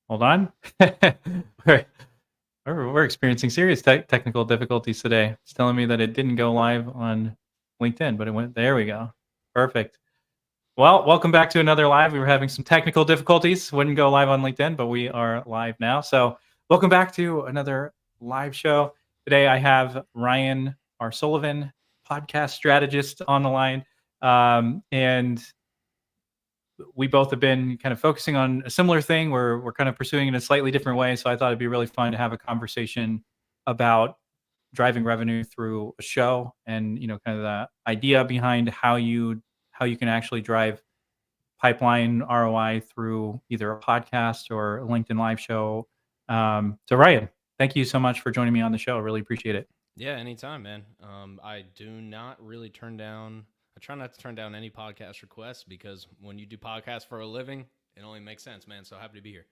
Hold on. we're, we're experiencing serious technical difficulties today. It's telling me that it didn't go live on LinkedIn, but it went. There we go. Perfect. Well, welcome back to another live. We were having some technical difficulties. Wouldn't go live on LinkedIn, but we are live now. So, welcome back to another live show. Today, I have Ryan R. Sullivan, podcast strategist, on the line, and we both have been kind of focusing on a similar thing. We're kind of pursuing it in a slightly different way. So I thought it'd be really fun to have a conversation about driving revenue through a show, and kind of the idea behind how you can actually drive pipeline ROI through either a podcast or a LinkedIn live show. So Ryan, thank you so much for joining me on the show. Really appreciate it. Yeah, anytime, man. I do not really turn down. I try not to turn down any podcast requests because when you do podcasts for a living, it only makes sense, man. So happy to be here.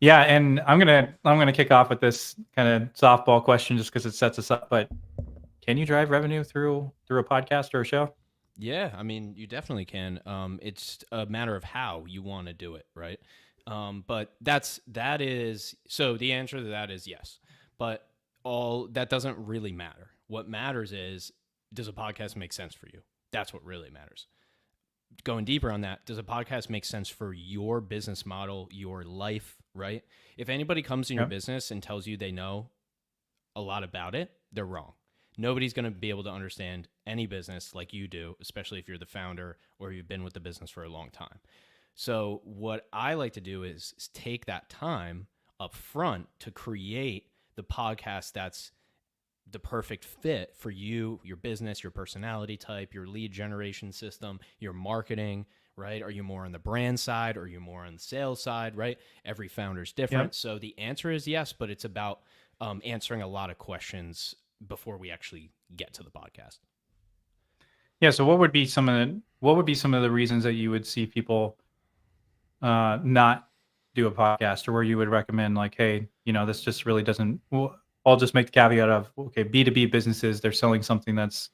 Yeah, and I'm gonna kick off with this kind of softball question just because it sets us up. But can you drive revenue through a podcast or a show? Yeah, I mean, you definitely can. It's a matter of how you want to do it, right? But that is so. The answer to that is yes, but all that doesn't really matter. What matters is, does a podcast make sense for you? That's what really matters. Going deeper on that, does a podcast make sense for your business model, your life, right? If anybody comes in your Yep. business and tells you they know a lot about it, they're wrong. Nobody's going to be able to understand any business like you do, especially if you're the founder or you've been with the business for a long time. So, what I like to do is take that time up front to create the podcast that's the perfect fit for you, your business, your personality type, your lead generation system, your marketing, right? Are you more on the brand side? Or are you more on the sales side, right? Every founder's Yep. different. So the answer is yes, but it's about answering a lot of questions before we actually get to the podcast. Yeah. So what would be some of the reasons that you would see people not do a podcast, or where you would recommend, like, hey, this just really doesn't. Well, I'll just make the caveat of, okay, B2B businesses, they're selling something that's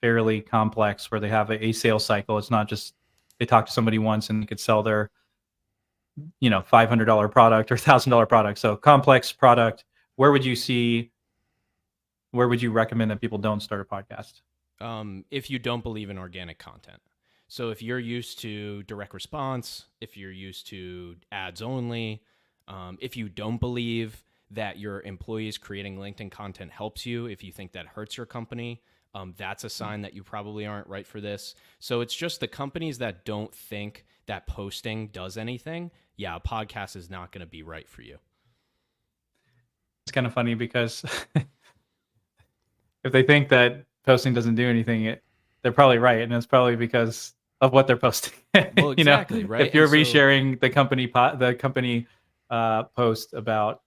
fairly complex, where they have a sales cycle. It's not just they talk to somebody once and they could sell their $500 product or $1,000 product. So complex product. Where would you see? Where would you recommend that people don't start a podcast? If you don't believe in organic content. So if you're used to direct response, if you're used to ads only, if you don't believe that your employees creating LinkedIn content helps you, if you think that hurts your company, that's a sign that you probably aren't right for this. So it's just the companies that don't think that posting does anything. Yeah, a podcast is not going to be right for you. It's kind of funny because if they think that posting doesn't do anything, they're probably right, and it's probably because of what they're posting. Well, exactly, right? If And you're so resharing the company post about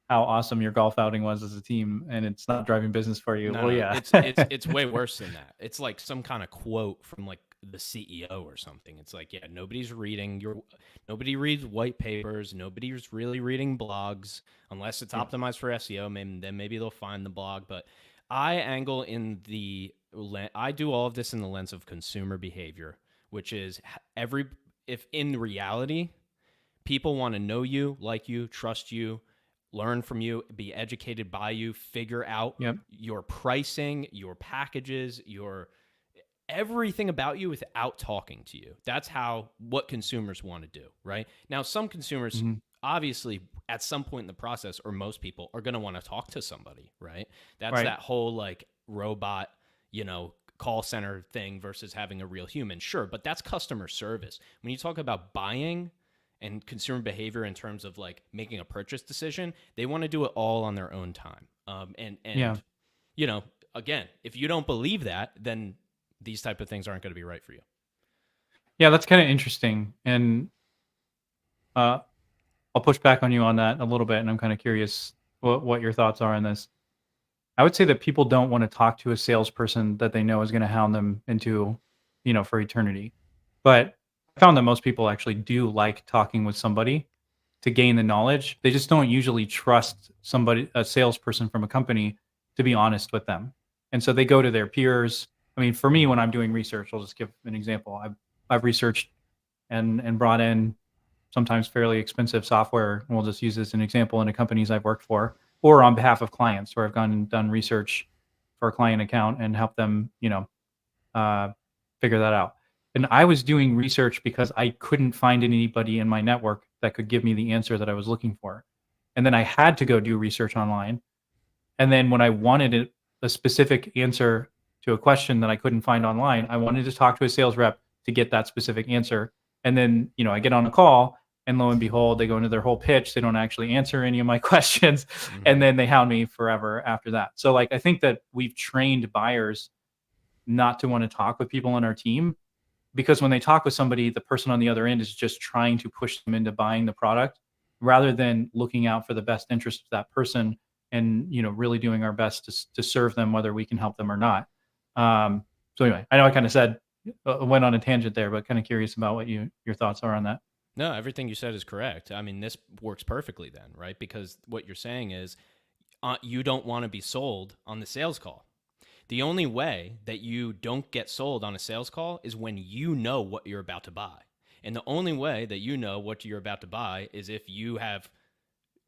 how awesome your golf outing was as a team, and it's not driving business for you, no, well, no, yeah. it's way worse than that. It's like some kind of quote from like the CEO or something. It's like, yeah, nobody reads white papers, nobody's really reading blogs unless it's Yeah. optimized for SEO. Maybe they'll find the blog, but I angle in the I do all of this in the lens of consumer behavior, which is every if in reality people want to know you, like you, trust you, learn from you, be educated by you, figure out Yep. your pricing, your packages, your everything about you without talking to you. That's what consumers want to do, right? Now, some consumers Mhm. obviously at some point in the process, or most people are going to want to talk to somebody, right? That's Right. that whole like robot, call center thing versus having a real human. Sure, but that's customer service. When you talk about buying and consumer behavior in terms of like making a purchase decision, they want to do it all on their own time. Yeah. And you know, again, if you don't believe that, then these type of things aren't going to be right for you. Yeah, that's kind of interesting, and uh, I'll push back on you on that a little bit, and I'm kind of curious what your thoughts are on this. I would say that people don't want to talk to a salesperson that they know is going to hound them into, for eternity. But I found that most people actually do like talking with somebody to gain the knowledge. They just don't usually trust a salesperson from a company, to be honest with them. And so they go to their peers. I mean, for me, when I'm doing research, I'll just give an example. I've researched and brought in sometimes fairly expensive software. We'll just use this as an example in the companies I've worked for, or on behalf of clients where I've gone and done research for a client account and help them, figure that out. And I was doing research because I couldn't find anybody in my network that could give me the answer that I was looking for. And then I had to go do research online. And then when I wanted a specific answer to a question that I couldn't find online, I wanted to talk to a sales rep to get that specific answer. And then, I get on a call and lo and behold, they go into their whole pitch. They don't actually answer any of my questions. And then they hound me forever after that. So like, I think that we've trained buyers not to want to talk with people on our team, because when they talk with somebody, the person on the other end is just trying to push them into buying the product rather than looking out for the best interest of that person and, really doing our best to serve them, whether we can help them or not. So anyway, I know I kind of said, went on a tangent there, but kind of curious about what your thoughts are on that. No, everything you said is correct. I mean, this works perfectly then, right? Because what you're saying is you don't want to be sold on the sales call. The only way that you don't get sold on a sales call is when you know what you're about to buy. And the only way that you know what you're about to buy is if you have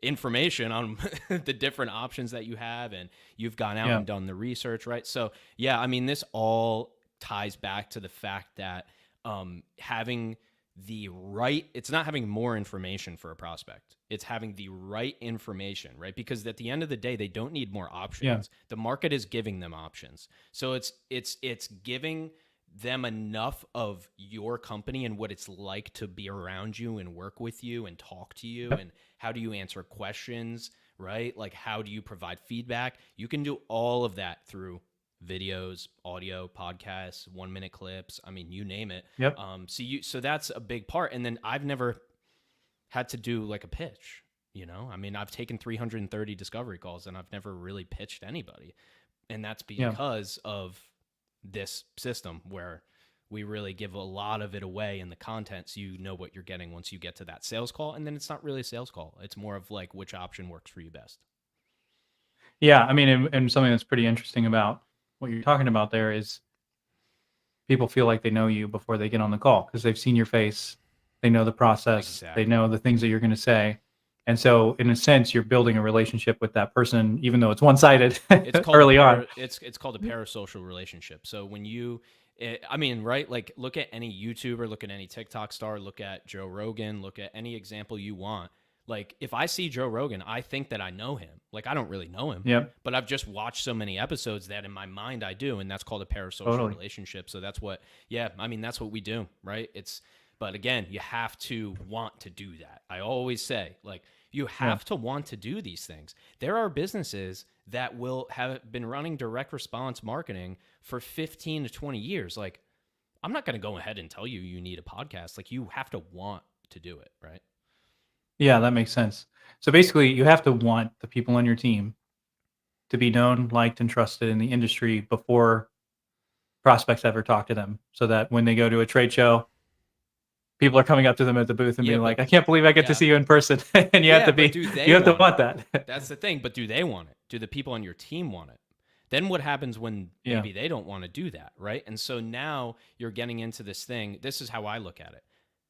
information on the different options that you have and you've gone out and done the research, right? So, yeah, I mean, this all ties back to the fact that having the right, it's not having more information for a prospect. It's having the right information, right? Because at the end of the day, they don't need more options. Yeah. The market is giving them options. So it's giving them enough of your company and what it's like to be around you and work with you and talk to you and how do you answer questions, right? Like how do you provide feedback? You can do all of that through videos, audio, podcasts, 1-minute clips. I mean, you name it. Yep. So that's a big part. And then I've never had to do like a pitch, I mean, I've taken 330 discovery calls and I've never really pitched anybody. And that's because of this system where we really give a lot of it away in the content. So you know what you're getting once you get to that sales call. And then it's not really a sales call. It's more of like which option works for you best. Yeah. I mean, and something that's pretty interesting about what you're talking about there is people feel like they know you before they get on the call because they've seen your face, they know the process, Exactly. They know the things that you're going to say. And so in a sense, you're building a relationship with that person, even though it's one-sided early on. It's called a parasocial relationship. So when I mean, right? Like look at any YouTuber, look at any TikTok star, look at Joe Rogan, look at any example you want. Like if I see Joe Rogan, I think that I know him. Like I don't really know him, but I've just watched so many episodes that in my mind I do, and that's called a parasocial relationship. So that's what, I mean, that's what we do, right? But again, you have to want to do that. I always say, like, you have to want to do these things. There are businesses that will have been running direct response marketing for 15 to 20 years. Like, I'm not going to go ahead and tell you need a podcast. Like, you have to want to do it, right? Yeah, that makes sense. So basically, you have to want the people on your team to be known, liked, and trusted in the industry before prospects ever talk to them, so that when they go to a trade show, people are coming up to them at the booth and being like, "I can't believe I get to see you in person." And you have to want that. That's the thing. But do they want it? Do the people on your team want it? Then what happens when maybe they don't want to do that, right? And so now you're getting into this thing. This is how I look at it.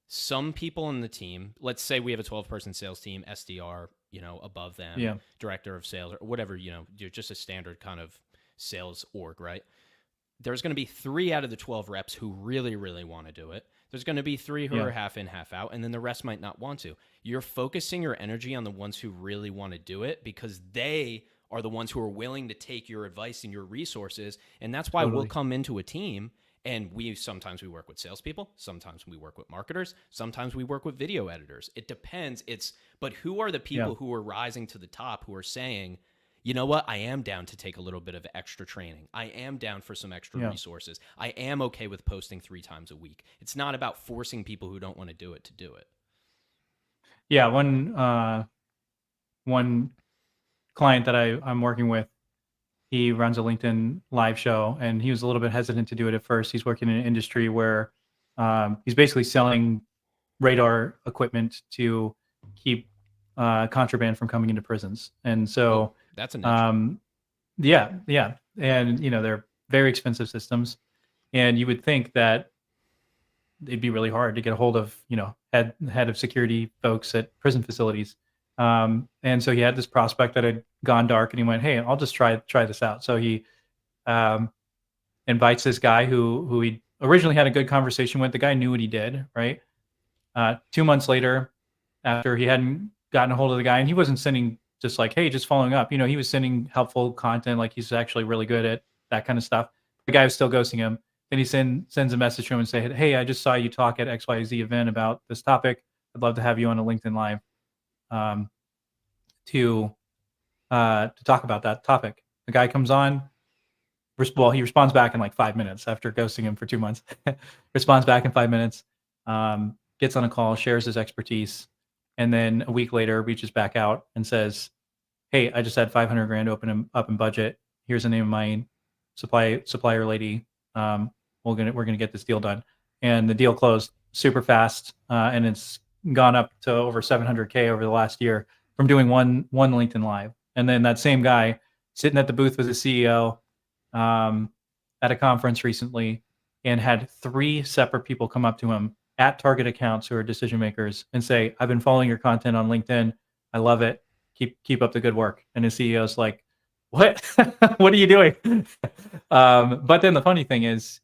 Some people on the team, let's say we have a 12-person sales team, SDR, above them, director of sales or whatever, just a standard kind of sales org, right? There's going to be 3 out of the 12 reps who really, really want to do it. There's going to be 3 who are half in, half out, and then the rest might not want to. You're focusing your energy on the ones who really want to do it because they are the ones who are willing to take your advice and your resources. And that's why we'll come into a team and sometimes we work with salespeople, sometimes we work with marketers, sometimes we work with video editors. It depends. But who are the people who are rising to the top who are saying, you know what? I am down to take a little bit of extra training. I am down for some extra resources. I am okay with posting 3 times a week. It's not about forcing people who don't want to do it to do it. Yeah, one client that I'm working with, he runs a LinkedIn live show, and he was a little bit hesitant to do it at first. He's working in an industry where he's basically selling radar equipment to keep contraband from coming into prisons. And so that's a niche. And they're very expensive systems. And you would think that it'd be really hard to get a hold of, head of security folks at prison facilities. And so he had this prospect that had gone dark, and he went, "Hey, I'll just try this out." So he um, invites this guy who he originally had a good conversation with. The guy knew what he did, right? 2 months later, after he hadn't gotten a hold of the guy, and he wasn't sending just like, "Hey, just following up." He was sending helpful content, like he's actually really good at that kind of stuff. The guy was still ghosting him. Then he sends a message to him and say, "Hey, I just saw you talk at XYZ event about this topic. I'd love to have you on a LinkedIn Live um, to talk about that topic." The guy comes on. Well, he responds back in like 5 minutes after ghosting him for 2 months. Responds back in 5 minutes. Gets on a call, shares his expertise, and then a week later reaches back out and says, "Hey, I just had 500 grand open up in budget. Here's the name of my supplier lady. We're gonna get this deal done." And the deal closed super fast, and it's gone up to over 700K over the last year from doing one LinkedIn Live. And then that same guy sitting at the booth with the CEO at a conference recently, and had 3 separate people come up to him at target accounts who are decision makers and say, "I've been following your content on LinkedIn. I love it. Keep up the good work." And his CEO's like, "What? What are you doing?" But then the funny thing is,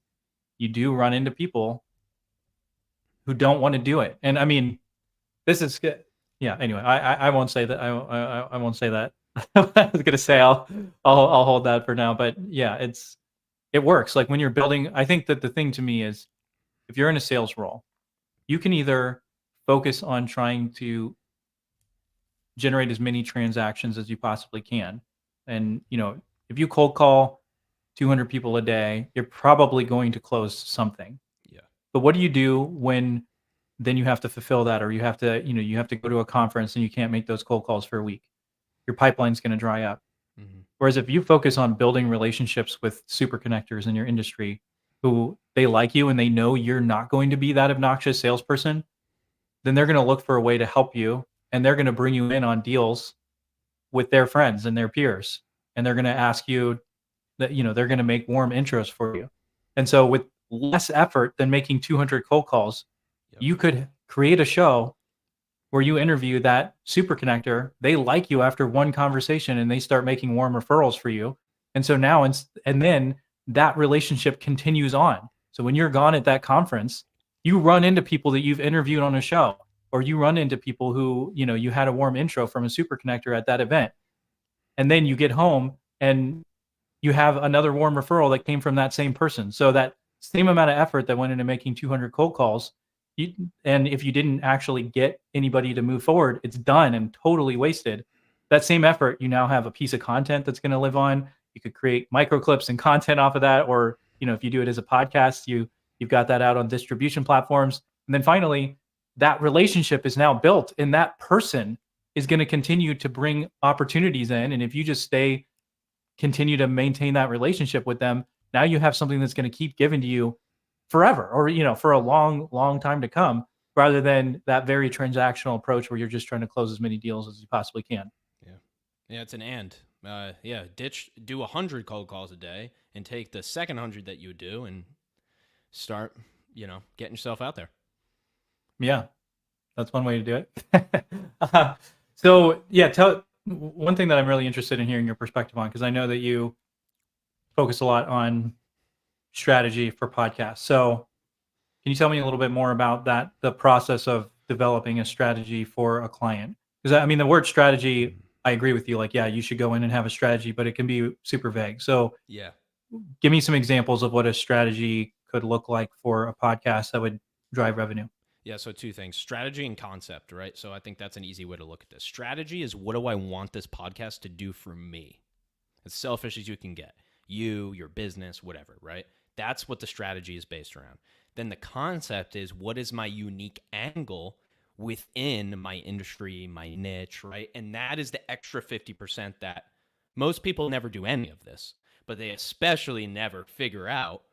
you do run into people who don't want to do it. And I mean, this is good. Yeah. Anyway, I won't say that. I won't say that. I was gonna say I'll hold that for now. But yeah, it works. Like when you're building, I think that the thing to me is, if you're in a sales role, you can either focus on trying to generate as many transactions as you possibly can. And, if you cold call 200 people a day, you're probably going to close something. Yeah. But what do you do when then you have to fulfill that, or you have to, go to a conference and you can't make those cold calls for a week? Your pipeline's going to dry up. Mm-hmm. Whereas if you focus on building relationships with super connectors in your industry who they like you and they know you're not going to be that obnoxious salesperson, then they're going to look for a way to help you, and they're going to bring you in on deals with their friends and their peers. And they're going to ask you that, they're going to make warm intros for you. And so with less effort than making 200 cold calls, Yep. you could create a show where you interview that super connector. They like you after one conversation and they start making warm referrals for you. And so now, and then that relationship continues on. So when you're gone at that conference, you run into people that you've interviewed on a show, or you run into people who, you had a warm intro from a super connector at that event. And then you get home and you have another warm referral that came from that same person. So that same amount of effort that went into making 200 cold calls, and if you didn't actually get anybody to move forward, it's done and totally wasted. That same effort, you now have a piece of content that's going to live on. You could create micro clips and content off of that, or if you do it as a podcast, you've got that out on distribution platforms. And then finally, that relationship is now built, and that person is going to continue to bring opportunities in. And if you just continue to maintain that relationship with them, now you have something that's going to keep giving to you forever, or for a long time to come, rather than that very transactional approach where you're just trying to close as many deals as you possibly can. Yeah, it's an and. Do 100 cold calls a day and take the second 100 that you do and start, getting yourself out there. Yeah, that's one way to do it. So yeah, one thing that I'm really interested in hearing your perspective on, because I know that you focus a lot on strategy for podcasts. So can you tell me a little bit more about that, the process of developing a strategy for a client? Because I mean, the word strategy, I agree with you. Like, yeah, you should go in and have a strategy, but it can be super vague. So Yeah. give me some examples of what a strategy could look like for a podcast that would drive revenue. Yeah, so 2 things, strategy and concept, right? So I think that's an easy way to look at this. Strategy is, what do I want this podcast to do for me? As selfish as you can get. You, your business, whatever, right? That's what the strategy is based around. Then the concept is, what is my unique angle within my industry, my niche, right? And that is the extra 50% that most people never do any of this, but they especially never figure out.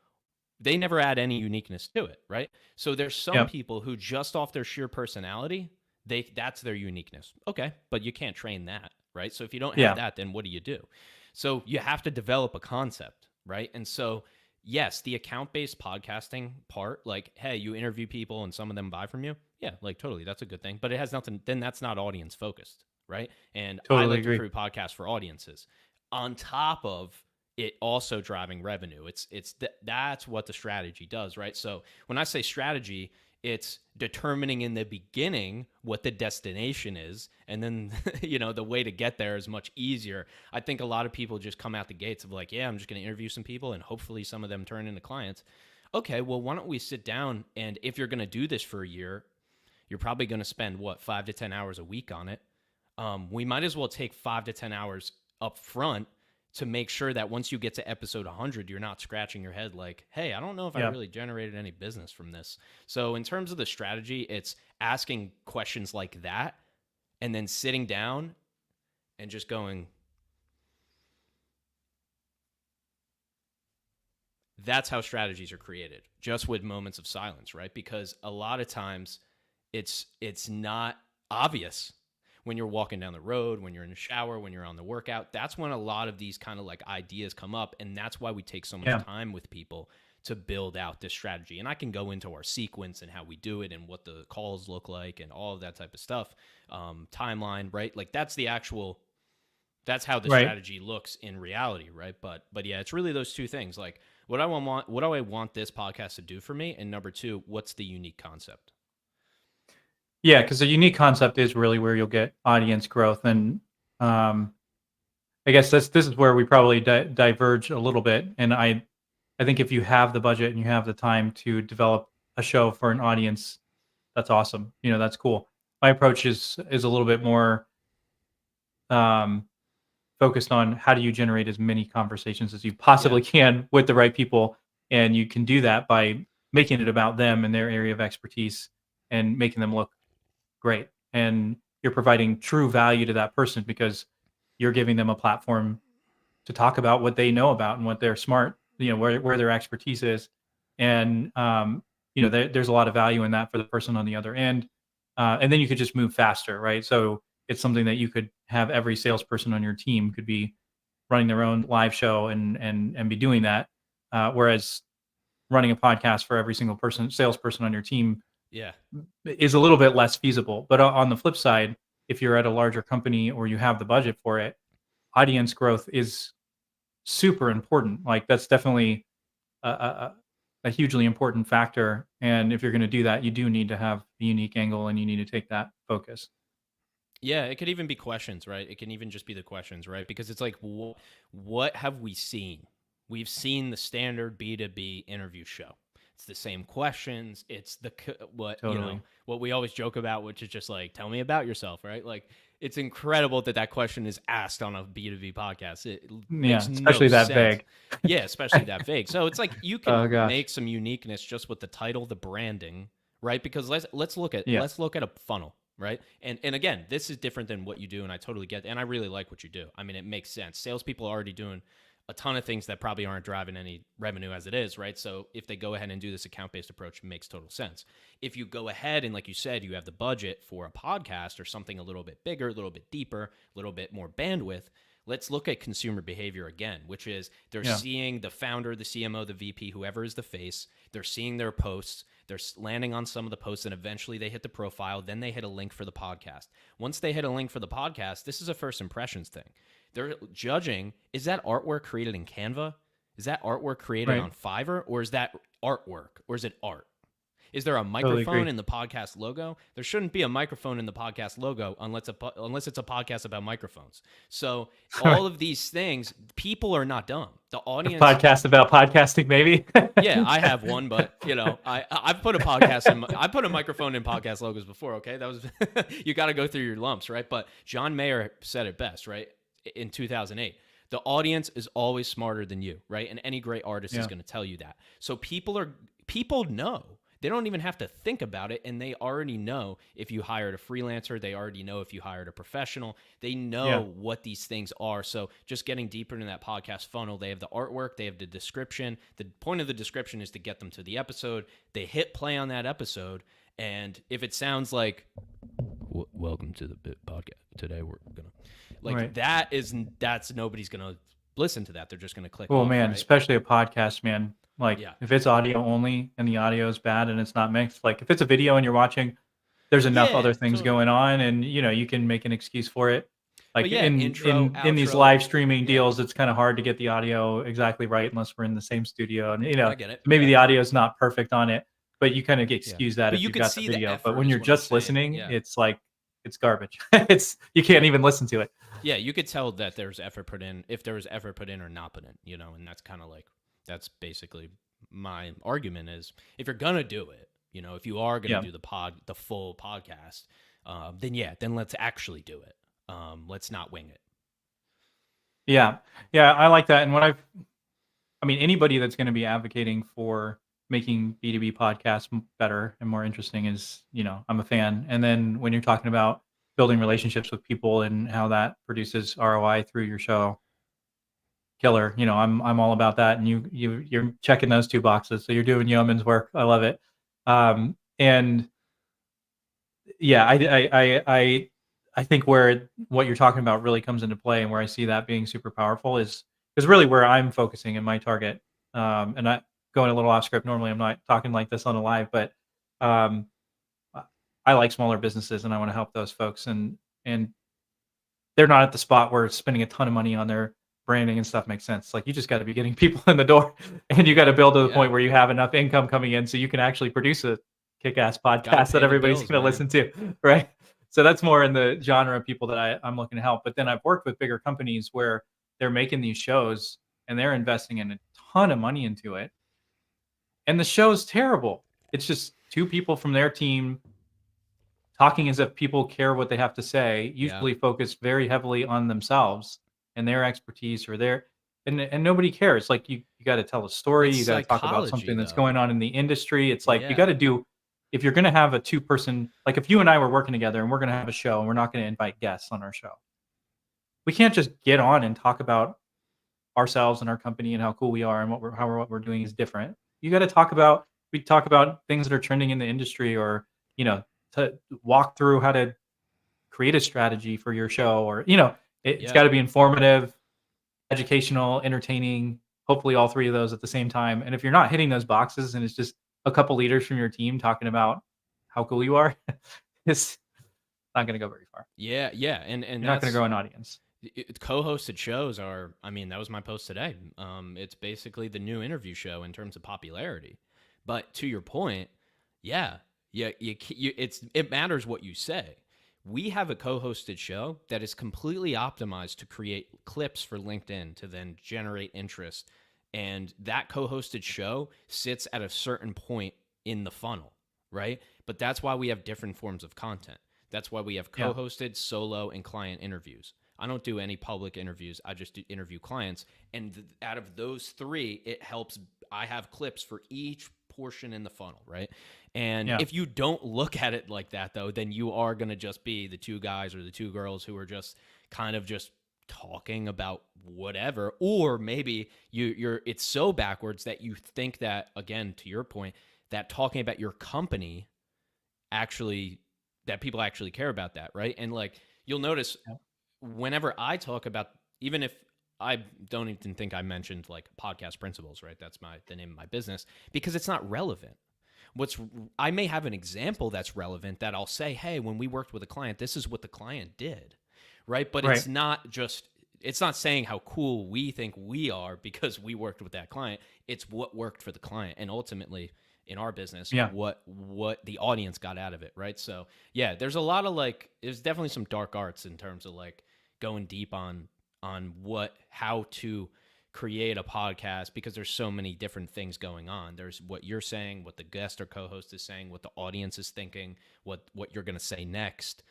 They never add any uniqueness to it, right? So there's some people who, just off their sheer personality, that's their uniqueness. Okay, but you can't train that, right? So if you don't have that, then what do you do? So you have to develop a concept, right? And so yes, the account-based podcasting part, like, hey, you interview people and some of them buy from you. Yeah, like totally, that's a good thing. But it has nothing. Then that's not audience focused, right? And I Totally like to agree. create podcasts for audiences. On top of it, also driving revenue. That's what the strategy does, right? So when I say strategy, it's determining in the beginning what the destination is, and then the way to get there is much easier. I think a lot of people just come out the gates of like, yeah, I'm just going to interview some people and hopefully some of them turn into clients. Okay, well, why don't we sit down, and if you're going to do this for a year, you're probably going to spend 5 to 10 hours a week on it. We might as well take 5 to 10 hours up front to make sure that once you get to episode 100, you're not scratching your head like, hey, I don't know if I really generated any business from this. So in terms of the strategy, it's asking questions like that and then sitting down and just going, that's how strategies are created, just with moments of silence, right? Because a lot of times it's not obvious when you're walking down the road, when you're in the shower, when you're on the workout. That's when a lot of these kind of like ideas come up. And that's why we take so much time with people to build out this strategy. And I can go into our sequence and how we do it and what the calls look like and all of that type of stuff. Timeline, right? Like that's how the strategy looks in reality, right? But yeah, it's really those two things. Like what do I want this podcast to do for me? And number two, what's the unique concept? Yeah, because the unique concept is really where you'll get audience growth, and I guess this is where we probably diverge a little bit. And I think if you have the budget and you have the time to develop a show for an audience, that's awesome. That's cool. My approach is a little bit more focused on how do you generate as many conversations as you possibly can with the right people, and you can do that by making it about them and their area of expertise and making them look great, and you're providing true value to that person because you're giving them a platform to talk about what they know about and what they're smart, where their expertise is. And there's a lot of value in that for the person on the other end. And then you could just move faster, right? So it's something that you could have every salesperson on your team could be running their own live show and be doing that, whereas running a podcast for every single salesperson on your team is a little bit less feasible. But on the flip side, if you're at a larger company or you have the budget for it, audience growth is super important. Like that's definitely a hugely important factor. And if you're going to do that, you do need to have a unique angle and you need to take that focus. Yeah, it could even be questions, right? It can even just be the questions, right? Because it's like, what have we seen? We've seen the standard B2B interview show. It's the same questions. It's what we always joke about, which is just like, tell me about yourself, right? Like, it's incredible that question is asked on a B2B podcast. It makes especially no that sense. vague. Yeah, especially that vague. So it's like you can make some uniqueness just with the title, the branding, right? Because let's look at a funnel, right? And again, this is different than what you do, and I totally get it. And I really like what you do. I mean, it makes sense. Salespeople are already doing a ton of things that probably aren't driving any revenue as it is, right? So if they go ahead and do this account-based approach, it makes total sense. If you go ahead and, like you said, you have the budget for a podcast or something a little bit bigger, a little bit deeper, a little bit more bandwidth, let's look at consumer behavior again, which is they're seeing the founder, the CMO, the VP, whoever is the face, they're seeing their posts, they're landing on some of the posts, and eventually they hit the profile, then they hit a link for the podcast. Once they hit a link for the podcast, this is a first impressions thing. They're judging, is that artwork created in Canva? Is that artwork created on Fiverr? Or is that artwork? Or is it art? Is there a microphone in the podcast logo? There shouldn't be a microphone in the podcast logo unless it's a podcast about microphones. So all of these things, people are not dumb. The audience... A podcast about podcasting, maybe? Yeah, I have one, but I've put I put a microphone in podcast logos before, okay? That was you got to go through your lumps, right? But John Mayer said it best, right? In 2008, the audience is always smarter than you, right? And any great artist is going to tell you that. So people know. They don't even have to think about it, and they already know if you hired a freelancer. They already know if you hired a professional. They know what these things are. So just getting deeper into that podcast funnel, they have the artwork, they have the description. The point of the description is to get them to the episode. They hit play on that episode, and if it sounds like, welcome to the Bit Podcast, today we're going to, that's nobody's going to listen to that. They're just going to click. Oh, man, right? especially a podcast, man. Like Yeah. if it's audio only and the audio is bad and it's not mixed, like if it's a video and you're watching, there's enough Yeah, other things totally. going on, and you can make an excuse for it. But Like yeah, in intro, in these outro. live streaming Yeah. deals, it's kind of hard to get the audio exactly right unless we're in the same studio, and I get it. maybe Yeah. the audio is not perfect on it, but you kind of Yeah. excuse that But if you you've could got the see the video. But effort when is you're what I'm just saying. listening, Yeah. it's like it's garbage. You can't even listen to it. Yeah, you could tell that there's effort put in, if there was effort put in or not put in, and that's kind of like, that's basically my argument is, if you're gonna do it, if you are gonna Yeah. do the full podcast, then let's actually do it. Let's not wing it. Yeah. Yeah, I like that. And anybody that's going to be advocating for making B2B podcasts better and more interesting is, I'm a fan. And then when you're talking about building relationships with people and how that produces ROI through your show, killer. I'm all about that. And you're checking those two boxes. So you're doing yeoman's work. I love it. And yeah, I think where what you're talking about really comes into play, and where I see that being super powerful is really where I'm focusing in my target. And I going a little off script. Normally, I'm not talking like this on a live, but um, I like smaller businesses, and I want to help those folks. And they're not at the spot where spending a ton of money on their branding and stuff makes sense. Like you just got to be getting people in the door, and you got to build to the point where you have enough income coming in so you can actually produce a kick-ass podcast that everybody's going to listen to, right? So that's more in the genre of people that I'm looking to help. But then I've worked with bigger companies where they're making these shows and they're investing in a ton of money into it, and the show's terrible. It's just two people from their team talking as if people care what they have to say, usually focused very heavily on themselves and their expertise or and nobody cares. Like you got to tell a story, you got to talk about something that's going on in the industry. It's like you got to do, if you're going to have a two-person, like if you and I were working together and we're going to have a show and we're not going to invite guests on our show, we can't just get on and talk about ourselves and our company and how cool we are and what we're doing is different. You got to talk about things that are trending in the industry, or to walk through how to create a strategy for your show, or it's got to be informative, educational, entertaining, hopefully all three of those at the same time. And if you're not hitting those boxes and it's just a couple leaders from your team talking about how cool you are, it's not going to go very far. And you're not going to grow an audience. Co-hosted shows are, that was my post today. It's basically the new interview show in terms of popularity. But to your point, it matters what you say. We have a co-hosted show that is completely optimized to create clips for LinkedIn to then generate interest. And that co-hosted show sits at a certain point in the funnel, right? But that's why we have different forms of content. That's why we have co-hosted, solo, and client interviews. I don't do any public interviews. I just do interview clients. And out of those three, it helps. I have clips for each portion in the funnel, right? And if you don't look at it like that, though, then you are going to just be the two guys or the two girls who are just kind of just talking about whatever. Or maybe it's so backwards that you think that, again, to your point, that talking about your company that people actually care about that, right? And like you'll notice whenever I talk about, even if I don't even think I mentioned like podcast principles, right? That's the name of my business, because it's not relevant. I may have an example that's relevant that I'll say, hey, when we worked with a client, this is what the client did, right? But it's not saying how cool we think we are because we worked with that client. It's what worked for the client. And ultimately in our business, what the audience got out of it, right? So there's a lot of there's definitely some dark arts in terms of going deep on how to create a podcast, because there's so many different things going on. There's what you're saying, what the guest or co-host is saying, what the audience is thinking, what you're going to say next,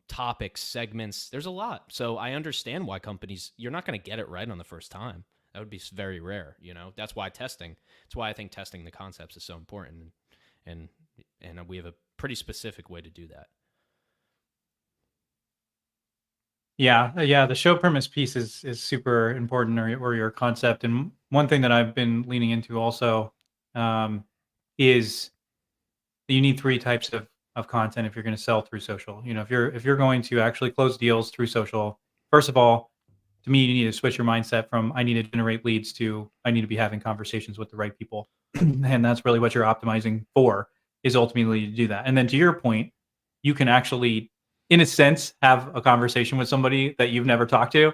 topics, segments. There's a lot. So I understand why companies, you're not going to get it right on the first time. That would be very rare. That's why I think testing the concepts is so important. And we have a pretty specific way to do that. Yeah. The show premise piece is super important, or your concept. And one thing that I've been leaning into also is you need three types of content if you're going to sell through social. If you're going to actually close deals through social, first of all, to me, you need to switch your mindset from I need to generate leads to I need to be having conversations with the right people. And that's really what you're optimizing for, is ultimately to do that. And then to your point, you can actually, in a sense, have a conversation with somebody that you've never talked to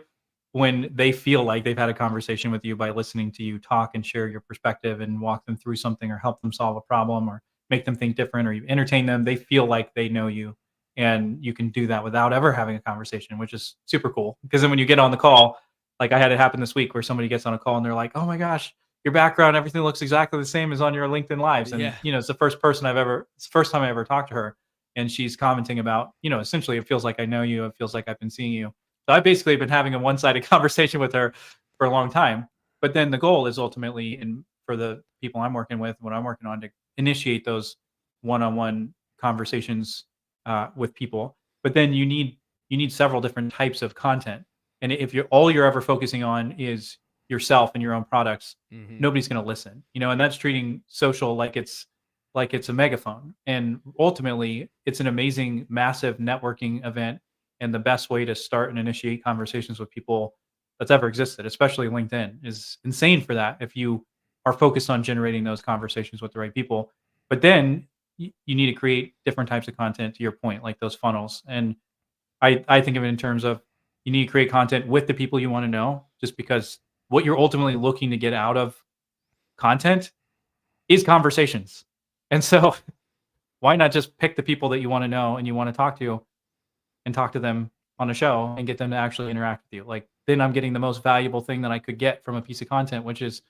when they feel like they've had a conversation with you by listening to you talk and share your perspective and walk them through something or help them solve a problem or make them think different or you entertain them. They feel like they know you, and you can do that without ever having a conversation, which is super cool. Because then when you get on the call, like I had it happen this week where somebody gets on a call and they're like, "Oh my gosh, your background, everything looks exactly the same as on your LinkedIn lives." And, Yeah. it's the first time I ever talked to her. And she's commenting about, essentially, it feels like I know you. It feels like I've been seeing you. So I basically been having a one-sided conversation with her for a long time. But then the goal is ultimately, and for the people I'm working with, what I'm working on, to initiate those one-on-one conversations with people. But then you need several different types of content. And if you're ever focusing on is yourself and your own products, Hmm. nobody's going to listen. And that's treating social like it's a megaphone. And ultimately, it's an amazing, massive networking event and the best way to start and initiate conversations with people that's ever existed, especially LinkedIn is insane for that if you are focused on generating those conversations with the right people. But then you need to create different types of content, to your point, like those funnels. And I think of it in terms of you need to create content with the people you want to know, just because what you're ultimately looking to get out of content is conversations. And so why not just pick the people that you want to know and you want to talk to and talk to them on a show and get them to actually interact with you? Like, then I'm getting the most valuable thing that I could get from a piece of content, which is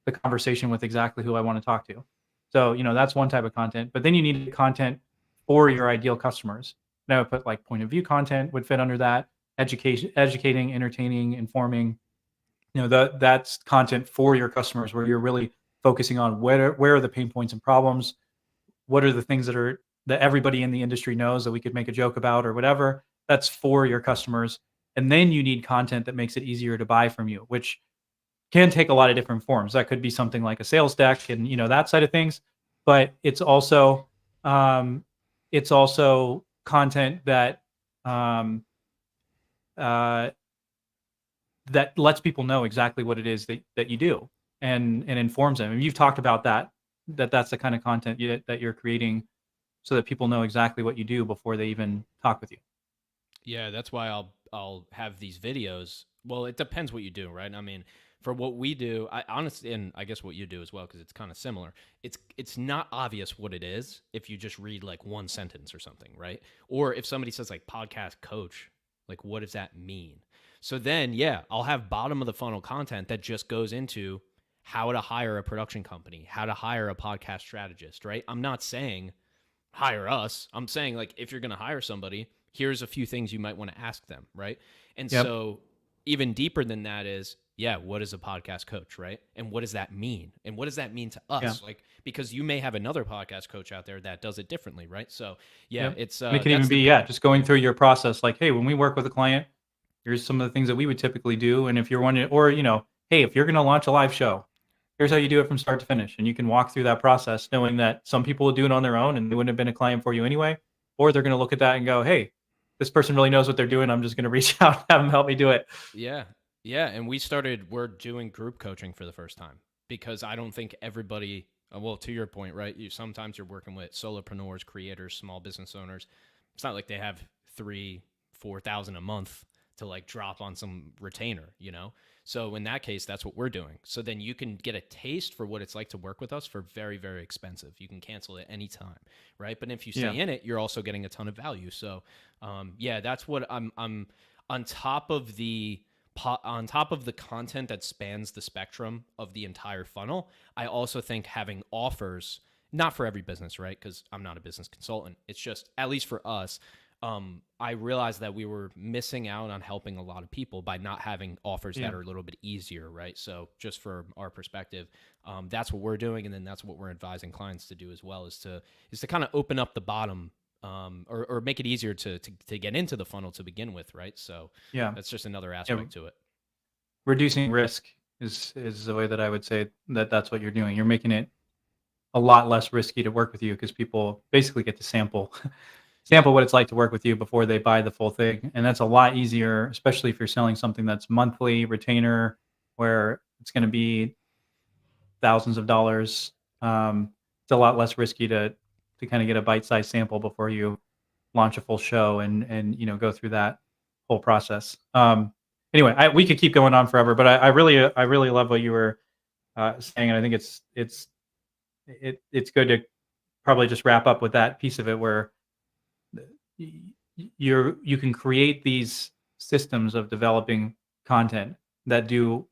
the conversation with exactly who I want to talk to. So, that's one type of content. But then you need content for your ideal customers. And I would put like point of view content would fit under that. Educating, entertaining, informing. That's content for your customers where you're really focusing on where are the pain points and problems, what are the things that everybody in the industry knows that we could make a joke about or whatever. That's for your customers. And then you need content that makes it easier to buy from you, which can take a lot of different forms. That could be something like a sales deck and that side of things, but um, it's also content that um, uh, that lets people know exactly what it is that you do and informs them. And you've talked about that's the kind of content that you're creating so that people know exactly what you do before they even talk with you. Yeah, that's why I'll have these videos. Well, it depends what you do, right? I mean, for what we do, I honestly, and I guess what you do as well, because it's kind of similar. It's not obvious what it is if you just read like one sentence or something, right? Or if somebody says like podcast coach, like what does that mean? So then, yeah, I'll have bottom of the funnel content that just goes into how to hire a production company, how to hire a podcast strategist, right? I'm not saying hire us. I'm saying like if you're going to hire somebody, here's a few things you might want to ask them, right? And Yep. so even deeper than that is, yeah, what is a podcast coach, right? And what does that mean? And what does that mean to Yeah. us? Like because you may have another podcast coach out there that does it differently, right? So, yeah, Yep. it's And it can even that's be, the yeah, just going through your process. Like, hey, when we work with a client, here's some of the things that we would typically do. And if you're wondering, or, hey, if you're going to launch a live show, here's how you do it from start to finish. And you can walk through that process knowing that some people will do it on their own and they wouldn't have been a client for you anyway. Or they're going to look at that and go, hey, this person really knows what they're doing. I'm just going to reach out and have them help me do it. Yeah. Yeah. And we're doing group coaching for the first time because I don't think everybody, well, to your point, right? Sometimes you're working with solopreneurs, creators, small business owners. It's not like they have 3,000-4,000 a month to like drop on some retainer. So in that case, that's what we're doing. So then you can get a taste for what it's like to work with us for very, very expensive. You can cancel it anytime, right? But if you stay Yeah. in it, you're also getting a ton of value. So, yeah, that's what I'm on top of the content that spans the spectrum of the entire funnel. I also think having offers, not for every business, right? Because I'm not a business consultant. It's just, at least for us, I realized that we were missing out on helping a lot of people by not having offers Yeah. that are a little bit easier, right? So just for our perspective, that's what we're doing, and then that's what we're advising clients to do as well, is to kind of open up the bottom, or make it easier to get into the funnel to begin with, right? So Yeah. that's just another Yeah. aspect to it. Reducing risk is the way that I would say that's what you're doing. You're making it a lot less risky to work with you because people basically get to sample sample what it's like to work with you before they buy the full thing. And that's a lot easier, especially if you're selling something that's monthly retainer, where it's going to be thousands of dollars. It's a lot less risky to kind of get a bite-sized sample before you launch a full show and go through that whole process. Anyway, we could keep going on forever, but I really love what you were saying, and I think it's good to probably just wrap up with that piece of it, where you can create these systems of developing content that do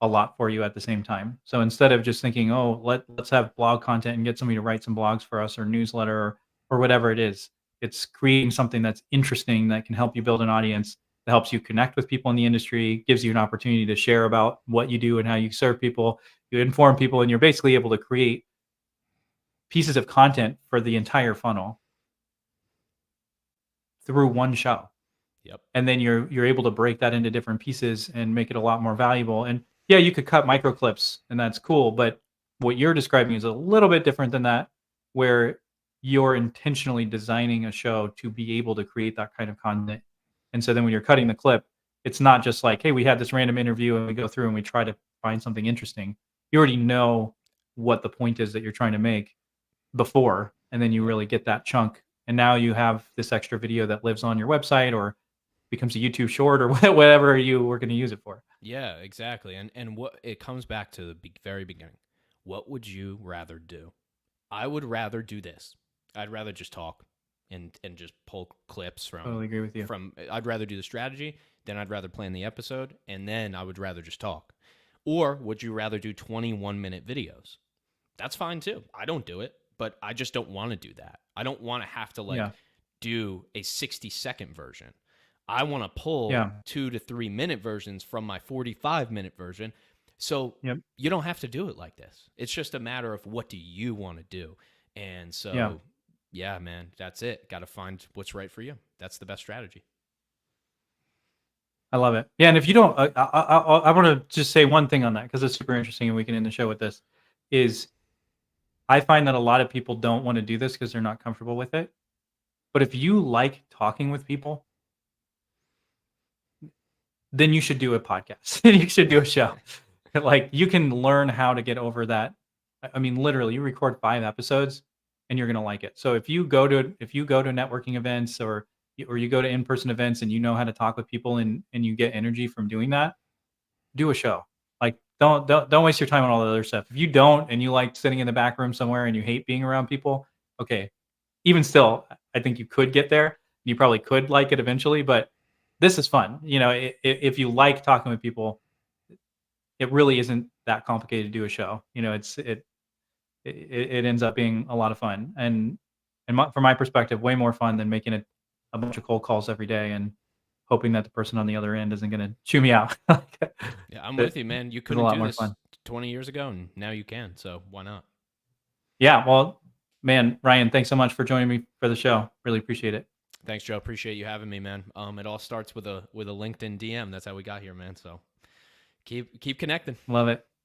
a lot for you at the same time. So instead of just thinking, oh, let's have blog content and get somebody to write some blogs for us, or newsletter, or whatever it is, it's creating something that's interesting that can help you build an audience, that helps you connect with people in the industry, gives you an opportunity to share about what you do and how you serve people, you inform people, and you're basically able to create pieces of content for the entire funnel through one show. Yep. And then you're able to break that into different pieces and make it a lot more valuable. And yeah, you could cut micro clips, and that's cool, but what you're describing is a little bit different than that, where you're intentionally designing a show to be able to create that kind of content. And so then when you're cutting the clip, it's not just like, hey, we had this random interview and we go through and we try to find something interesting. You already know what the point is that you're trying to make before, and then you really get that chunk. And now you have this extra video that lives on your website or becomes a YouTube short or whatever you were going to use it for. Yeah, exactly. And what it comes back to the very beginning. What would you rather do? I would rather do this. I'd rather just talk and just pull clips from. Totally agree with you. I'd rather do the strategy, then I'd rather plan the episode, and then I would rather just talk. Or would you rather do 21-minute videos? That's fine too. I don't do it, but I just don't want to do that. I don't want to have to do a 60-second version. I want to pull 2 to 3 minute versions from my 45-minute version. So you don't have to do it like this. It's just a matter of what do you want to do. And so, yeah, man, that's it. Got to find what's right for you. That's the best strategy. I love it. Yeah, and if you don't, I want to just say one thing on that, because it's super interesting, and we can end the show with this, is I find that a lot of people don't want to do this because they're not comfortable with it. But if you like talking with people, then you should do a podcast. You should do a show. Like, you can learn how to get over that. I mean, literally, you record 5 episodes and you're going to like it. So if you go to networking events, or you go to in-person events and you know how to talk with people, and you get energy from doing that, do a show. Like, don't waste your time on all the other stuff. If you don't, and you like sitting in the back room somewhere and you hate being around people, okay, even still, I think you could get there. You probably could like it eventually, but this is fun. If you like talking with people, it really isn't that complicated to do a show. It ends up being a lot of fun, and from my perspective, way more fun than making a bunch of cold calls every day and hoping that the person on the other end isn't going to chew me out. Yeah, I'm with you, man. You couldn't do this 20 years ago, and now you can. So why not? Yeah, well, man, Ryan, thanks so much for joining me for the show. Really appreciate it. Thanks, Joe. Appreciate you having me, man. It all starts with a LinkedIn DM. That's how we got here, man. So keep connecting. Love it.